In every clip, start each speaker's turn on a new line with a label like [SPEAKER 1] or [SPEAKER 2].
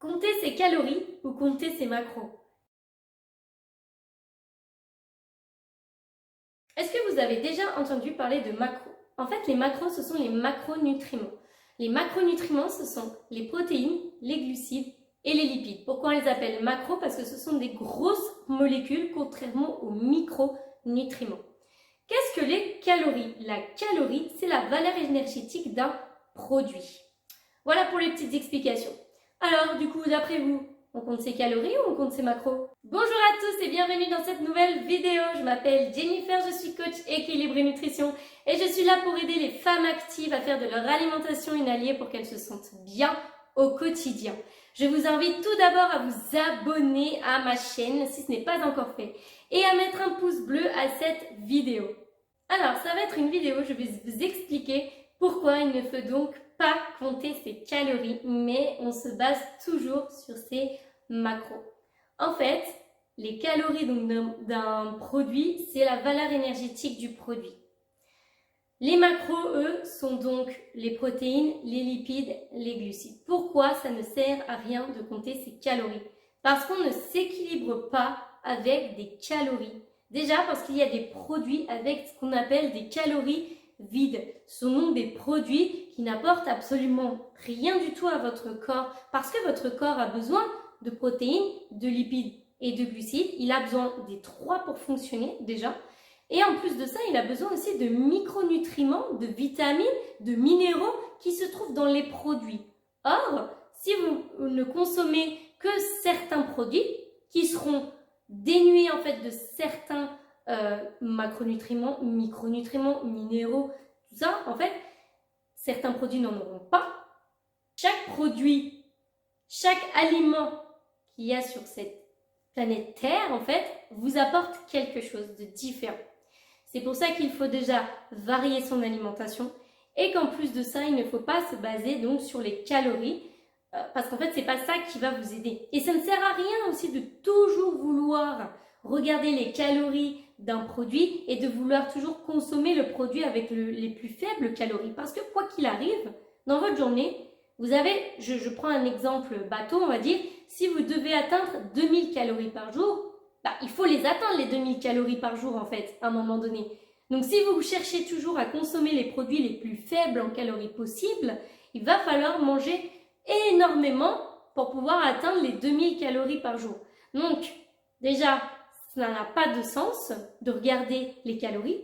[SPEAKER 1] Compter ses calories ou compter ses macros? Est-ce que vous avez déjà entendu parler de macros? En fait, les macros, ce sont les macronutriments. Les macronutriments, ce sont les protéines, les glucides et les lipides. Pourquoi on les appelle macros? Parce que ce sont des grosses molécules, contrairement aux micronutriments. Qu'est-ce que les calories? La calorie, c'est la valeur énergétique d'un produit. Voilà pour les petites explications. Alors, du coup, d'après vous, on compte ses calories ou on compte ses macros? Bonjour à tous et bienvenue dans cette nouvelle vidéo. Je m'appelle Jennifer, je suis coach équilibre et nutrition et je suis là pour aider les femmes actives à faire de leur alimentation une alliée pour qu'elles se sentent bien au quotidien. Je vous invite tout d'abord à vous abonner à ma chaîne si ce n'est pas encore fait et à mettre un pouce bleu à cette vidéo. Alors, ça va être une vidéo, je vais vous expliquer pourquoi il ne faut donc pas compter ses calories, mais on se base toujours sur ses macros. En fait, les calories d'un produit, c'est la valeur énergétique du produit. Les macros, eux, sont donc les protéines, les lipides, les glucides. Pourquoi ça ne sert à rien de compter ses calories? Parce qu'on ne s'équilibre pas avec des calories. Déjà parce qu'il y a des produits avec ce qu'on appelle des calories vides. Ce sont des produits qui n'apportent absolument rien du tout à votre corps parce que votre corps a besoin de protéines, de lipides et de glucides. Il a besoin des trois pour fonctionner déjà. Et en plus de ça, il a besoin aussi de micronutriments, de vitamines, de minéraux qui se trouvent dans les produits. Or, si vous ne consommez que certains produits qui seront dénués en fait de certains macronutriments, micronutriments, minéraux, tout ça, en fait, certains produits n'en auront pas. Chaque produit, chaque aliment qu'il y a sur cette planète Terre, en fait, vous apporte quelque chose de différent. C'est pour ça qu'il faut déjà varier son alimentation et qu'en plus de ça, il ne faut pas se baser donc sur les calories parce qu'en fait, c'est pas ça qui va vous aider. Et ça ne sert à rien aussi de toujours vouloir regarder les calories d'un produit et de vouloir toujours consommer le produit avec les plus faibles calories. Parce que quoi qu'il arrive, dans votre journée, vous avez, je prends un exemple bateau, on va dire, si vous devez atteindre 2000 calories par jour, il faut les atteindre les 2000 calories par jour en fait, à un moment donné. Donc si vous cherchez toujours à consommer les produits les plus faibles en calories possibles, il va falloir manger énormément pour pouvoir atteindre les 2000 calories par jour. Donc déjà, ça n'a pas de sens de regarder les calories,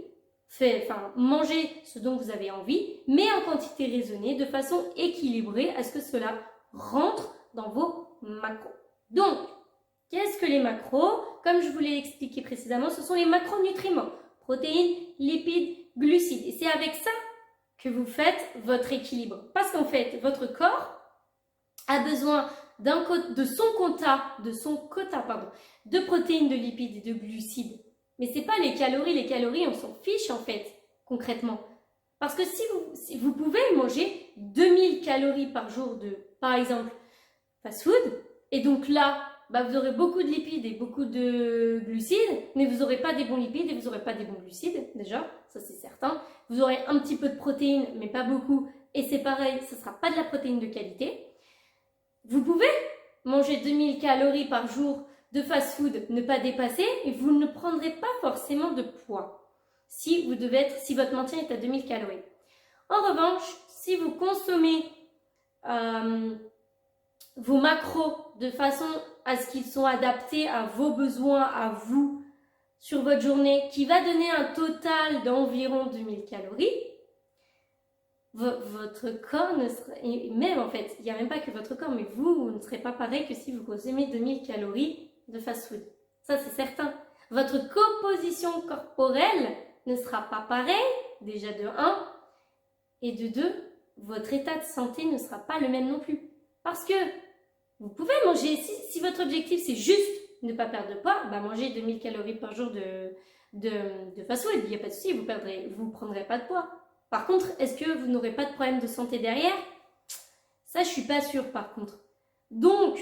[SPEAKER 1] manger ce dont vous avez envie, mais en quantité raisonnée, de façon équilibrée à ce que cela rentre dans vos macros. Donc, qu'est-ce que les macros? Comme je vous l'ai expliqué précédemment, ce sont les macronutriments, protéines, lipides, glucides. Et c'est avec ça que vous faites votre équilibre. Parce qu'en fait, votre corps a besoin de son quota de protéines, de lipides et de glucides. Mais ce n'est pas les calories, on s'en fiche en fait, concrètement. Parce que si vous pouvez manger 2000 calories par jour de, par exemple, fast-food, et donc là, vous aurez beaucoup de lipides et beaucoup de glucides, mais vous n'aurez pas des bons lipides et vous n'aurez pas des bons glucides, déjà, ça c'est certain. Vous aurez un petit peu de protéines, mais pas beaucoup, et c'est pareil, ce ne sera pas de la protéine de qualité. Vous pouvez manger 2000 calories par jour de fast-food, ne pas dépasser, et vous ne prendrez pas forcément de poids si votre maintien est à 2000 calories. En revanche, si vous consommez vos macros de façon à ce qu'ils sont adaptés à vos besoins, à vous, sur votre journée, qui va donner un total d'environ 2000 calories, votre corps ne sera, et même en fait, il n'y a même pas que votre corps, mais vous ne serez pas pareil que si vous consommez 2000 calories de fast-food. Ça, c'est certain. Votre composition corporelle ne sera pas pareille, déjà de 1, et de 2, votre état de santé ne sera pas le même non plus. Parce que vous pouvez manger, si votre objectif c'est juste ne pas perdre de poids, manger 2000 calories par jour de fast-food, il n'y a pas de souci, vous ne prendrez pas de poids. Par contre, est-ce que vous n'aurez pas de problème de santé derrière? Ça, je ne suis pas sûre par contre. Donc,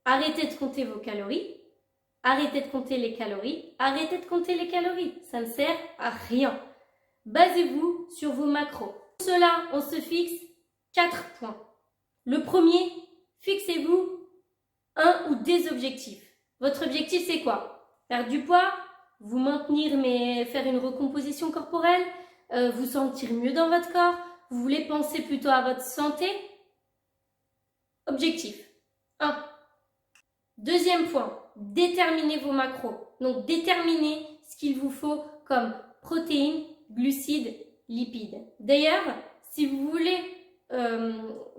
[SPEAKER 1] arrêtez de compter vos calories, arrêtez de compter les calories, arrêtez de compter les calories, ça ne sert à rien. Basez-vous sur vos macros. Pour cela, on se fixe 4 points. Le premier, fixez-vous des objectifs. Votre objectif, c'est quoi? Perdre du poids, vous maintenir mais faire une recomposition corporelle, vous sentir mieux dans votre corps, vous voulez penser plutôt à votre santé. Objectif 1. Deuxième point, déterminez vos macros. Donc déterminez ce qu'il vous faut comme protéines, glucides, lipides. D'ailleurs, si vous voulez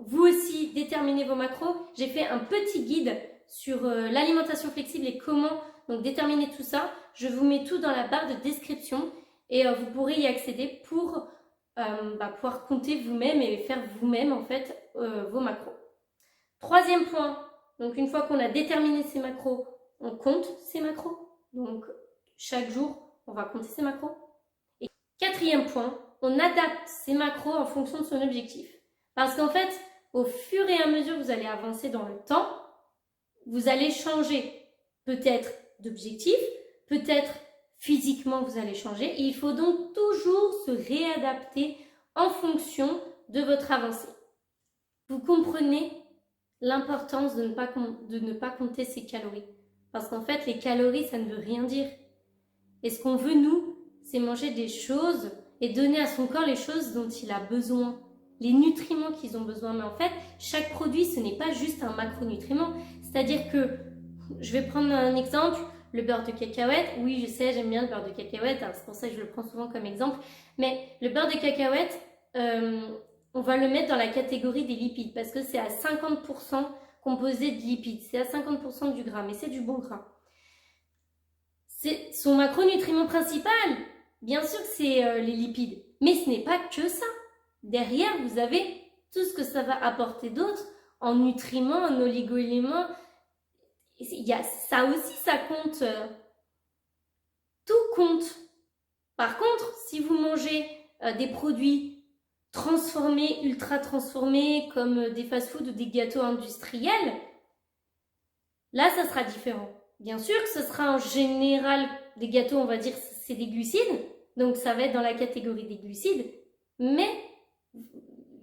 [SPEAKER 1] vous aussi déterminer vos macros, j'ai fait un petit guide sur l'alimentation flexible et comment donc déterminer tout ça. Je vous mets tout dans la barre de description et vous pourrez y accéder pour pouvoir compter vous-même et faire vous-même en fait vos macros. Troisième point, donc une fois qu'on a déterminé ces macros, on compte ces macros. Donc chaque jour, on va compter ces macros. Et quatrième point, on adapte ces macros en fonction de son objectif. Parce qu'en fait, au fur et à mesure que vous allez avancer dans le temps, vous allez changer peut-être d'objectif, peut-être physiquement vous allez changer. Et il faut donc toujours se réadapter en fonction de votre avancée. Vous comprenez l'importance de ne pas compter ses calories. Parce qu'en fait, les calories, ça ne veut rien dire. Et ce qu'on veut, nous, c'est manger des choses et donner à son corps les choses dont il a besoin. Les nutriments qu'ils ont besoin. Mais en fait, chaque produit, ce n'est pas juste un macronutriment. C'est-à-dire que, je vais prendre un exemple, le beurre de cacahuète. Oui, je sais, j'aime bien le beurre de cacahuète. C'est pour ça que je le prends souvent comme exemple. Mais le beurre de cacahuète, on va le mettre dans la catégorie des lipides parce que c'est à 50% composé de lipides. C'est à 50% du gras, mais c'est du bon gras. C'est son macronutriment principal. Bien sûr que c'est les lipides, mais ce n'est pas que ça. Derrière, vous avez tout ce que ça va apporter d'autre en nutriments, en oligo-éléments. Ça aussi, ça compte. Tout compte. Par contre, si vous mangez des produits transformés, ultra transformés, comme des fast-foods ou des gâteaux industriels, là, ça sera différent. Bien sûr que ce sera en général des gâteaux, on va dire, c'est des glucides, donc ça va être dans la catégorie des glucides, mais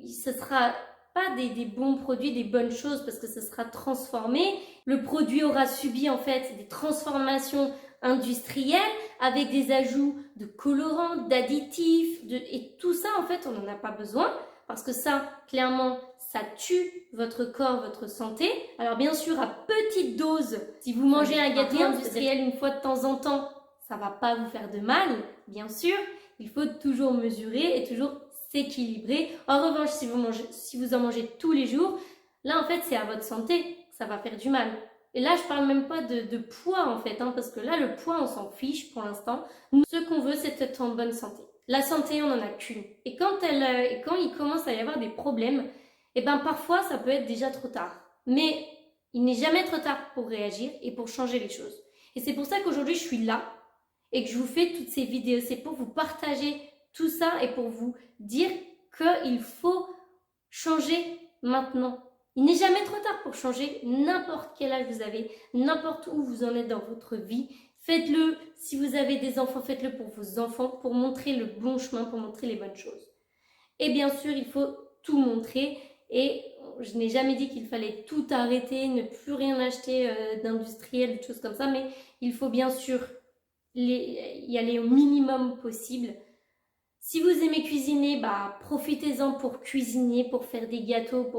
[SPEAKER 1] ce sera pas des bons produits, des bonnes choses, parce que ce sera transformé. Le produit aura subi en fait des transformations industrielles avec des ajouts de colorants, d'additifs, et tout ça en fait on n'en a pas besoin parce que ça clairement ça tue votre corps, votre santé. Alors bien sûr à petite dose, si vous mangez un gâteau industriel une fois de temps en temps, ça va pas vous faire de mal, bien sûr. Il faut toujours mesurer et toujours s'équilibrer. En revanche, si vous en mangez tous les jours, là en fait c'est à votre santé que ça va faire du mal. Et là je parle même pas de poids en fait, parce que là le poids on s'en fiche pour l'instant. Nous, ce qu'on veut c'est être en bonne santé. La santé on en a qu'une. Et quand il commence à y avoir des problèmes, parfois ça peut être déjà trop tard. Mais il n'est jamais trop tard pour réagir et pour changer les choses. Et c'est pour ça qu'aujourd'hui je suis là et que je vous fais toutes ces vidéos. C'est pour vous partager tout ça et pour vous dire qu'il faut changer maintenant. Il n'est jamais trop tard pour changer, n'importe quel âge vous avez, n'importe où vous en êtes dans votre vie. Faites-le, si vous avez des enfants, faites-le pour vos enfants, pour montrer le bon chemin, pour montrer les bonnes choses. Et bien sûr, il faut tout montrer et je n'ai jamais dit qu'il fallait tout arrêter, ne plus rien acheter d'industriel, de choses comme ça, mais il faut bien sûr y aller au minimum possible. Si vous aimez cuisiner, profitez-en pour cuisiner, pour faire des gâteaux,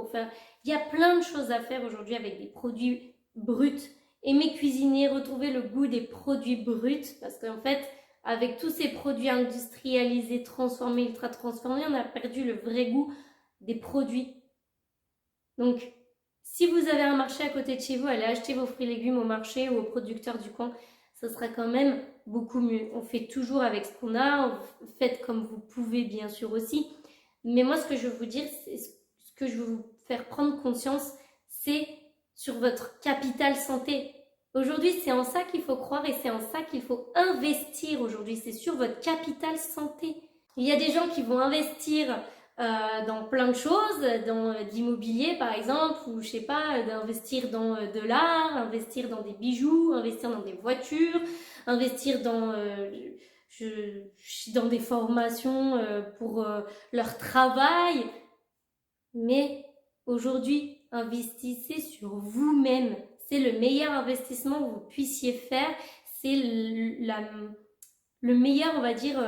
[SPEAKER 1] il y a plein de choses à faire aujourd'hui avec des produits bruts. Aimez cuisiner, retrouvez le goût des produits bruts parce qu'en fait, avec tous ces produits industrialisés, transformés, ultra transformés, on a perdu le vrai goût des produits. Donc, si vous avez un marché à côté de chez vous, allez acheter vos fruits et légumes au marché ou au producteur du coin. Ce sera quand même beaucoup mieux. On fait toujours avec ce qu'on a, faites comme vous pouvez bien sûr aussi. Mais moi ce que je veux vous dire, ce que je veux vous faire prendre conscience, c'est sur votre capital santé. Aujourd'hui c'est en ça qu'il faut croire et c'est en ça qu'il faut investir aujourd'hui, c'est sur votre capital santé. Il y a des gens qui vont investir dans plein de choses, dans l'immobilier par exemple, ou je sais pas, d'investir dans de l'art, investir dans des bijoux, investir dans des voitures, investir dans des formations pour leur travail. Mais aujourd'hui, investissez sur vous-même. c'est le meilleur investissement que vous puissiez faire. C'est le meilleur, on va dire,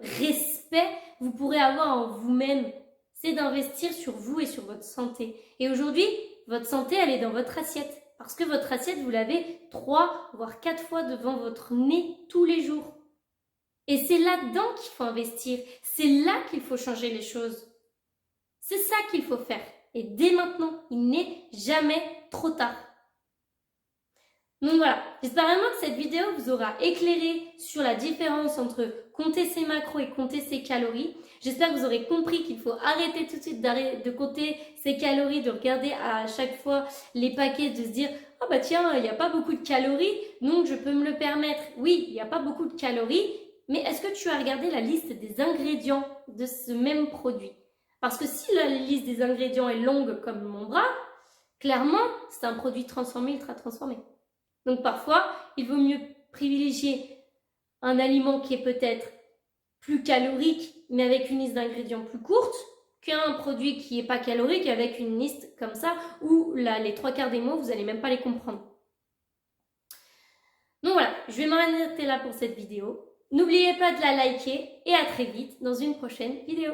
[SPEAKER 1] respect que vous pourrez avoir en vous-même. C'est d'investir sur vous et sur votre santé. Et aujourd'hui, votre santé, elle est dans votre assiette. Parce que votre assiette, vous l'avez 3, voire 4 fois devant votre nez tous les jours. Et c'est là-dedans qu'il faut investir. C'est là qu'il faut changer les choses. C'est ça qu'il faut faire. Et dès maintenant, il n'est jamais trop tard. Donc voilà, j'espère vraiment que cette vidéo vous aura éclairé sur la différence entre compter ses macros et compter ses calories. J'espère que vous aurez compris qu'il faut arrêter tout de suite de compter ses calories, de regarder à chaque fois les paquets, de se dire « Ah bah tiens, il n'y a pas beaucoup de calories, donc je peux me le permettre. » Oui, il n'y a pas beaucoup de calories, mais est-ce que tu as regardé la liste des ingrédients de ce même produit? Parce que si la liste des ingrédients est longue comme mon bras, clairement, c'est un produit transformé, ultra transformé. Donc parfois, il vaut mieux privilégier un aliment qui est peut-être plus calorique, mais avec une liste d'ingrédients plus courte, qu'un produit qui n'est pas calorique avec une liste comme ça, où les 3/4 des mots, vous n'allez même pas les comprendre. Donc voilà, je vais m'arrêter là pour cette vidéo. N'oubliez pas de la liker et à très vite dans une prochaine vidéo.